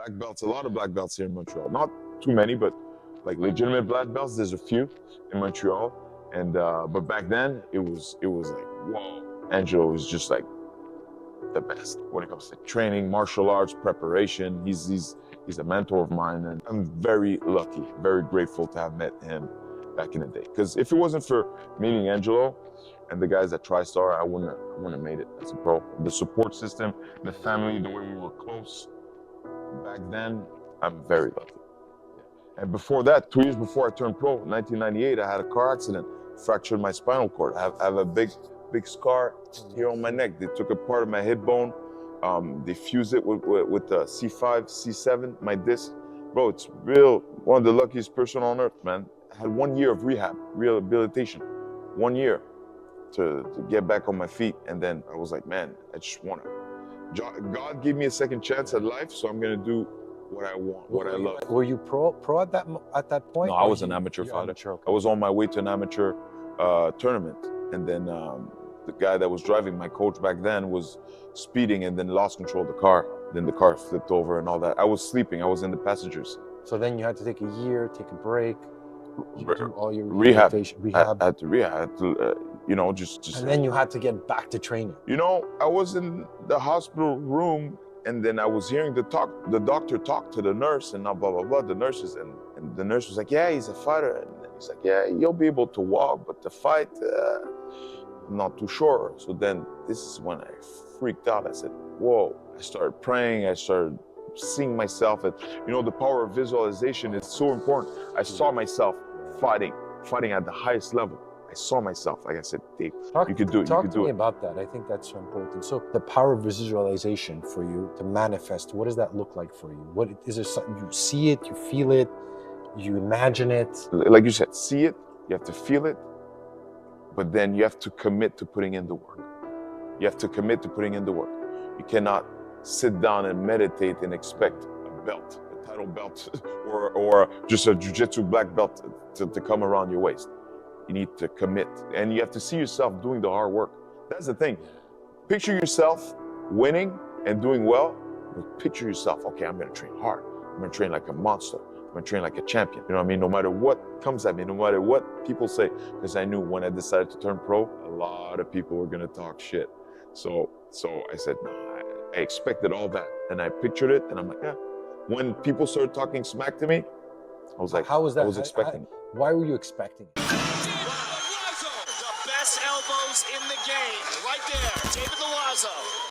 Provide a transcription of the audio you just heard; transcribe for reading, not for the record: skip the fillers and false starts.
black belts, a lot of black belts here in Montreal. Not too many, but like legitimate black belts, there's a few in Montreal. And but back then it was like, whoa, Angelo was just like the best when it comes to training, martial arts, preparation. He's a mentor of mine, and I'm very lucky, very grateful to have met him back in the day. Because if it wasn't for meeting Angelo and the guys at TriStar, I wouldn't have made it as a pro. The support system, the family, the way we were close back then, I'm very lucky. And before that, 2 years before I turned pro, 1998, I had a car accident, fractured my spinal cord. I have a big scar here on my neck. They took a part of my hip bone. They fused it with the C5, C7, my disc. Bro, it's one of the luckiest person on earth, man. I had 1 year of rehabilitation, 1 year to get back on my feet. And then I was like, man, I just want to. God gave me a second chance at life, so I'm going to do what I want, what I love. Were you pro at that point? No, I was an amateur fighter. Okay. I was on my way to an amateur tournament. And then the guy that was driving, my coach back then, was speeding and then lost control of the car. Then the car flipped over and all that. I was sleeping. I was in the passengers. So then you had to take a year, take a break, do all your rehab. rehab. I had to rehab. I had to, just. And then you had to get back to training. I was in the hospital room, and then I was hearing the doctor talk to the nurse and blah, blah, blah, the nurses. And the nurse was like, yeah, he's a fighter. And he's like, yeah, you'll be able to walk, but to fight, I'm not too sure. So then this is when I freaked out. I said, whoa. I started praying. I started seeing myself. The power of visualization is so important. I saw myself fighting at the highest level. I saw myself, like I said, Dave, you could do it. Talk to me about that. I think that's so important. So the power of visualization for you to manifest, what does that look like for you? What is there something you see it, you feel it, you imagine it? Like you said, see it, you have to feel it, but then you have to commit to putting in the work. You have to commit to putting in the work. You cannot sit down and meditate and expect a belt, a title belt, or just a jiu-jitsu black belt to come around your waist. You need to commit, and you have to see yourself doing the hard work. That's the thing. Picture yourself winning and doing well, but picture yourself, okay, I'm gonna train hard. I'm gonna train like a monster. I'm gonna train like a champion. You know what I mean? No matter what comes at me, no matter what people say, because I knew when I decided to turn pro, a lot of people were gonna talk shit. So I said, no, I expected all that, and I pictured it, and I'm like, yeah. When people started talking smack to me, I was like, how was that? I was expecting it. Why were you expecting it? The best elbows in the game, right there, David Loiseau.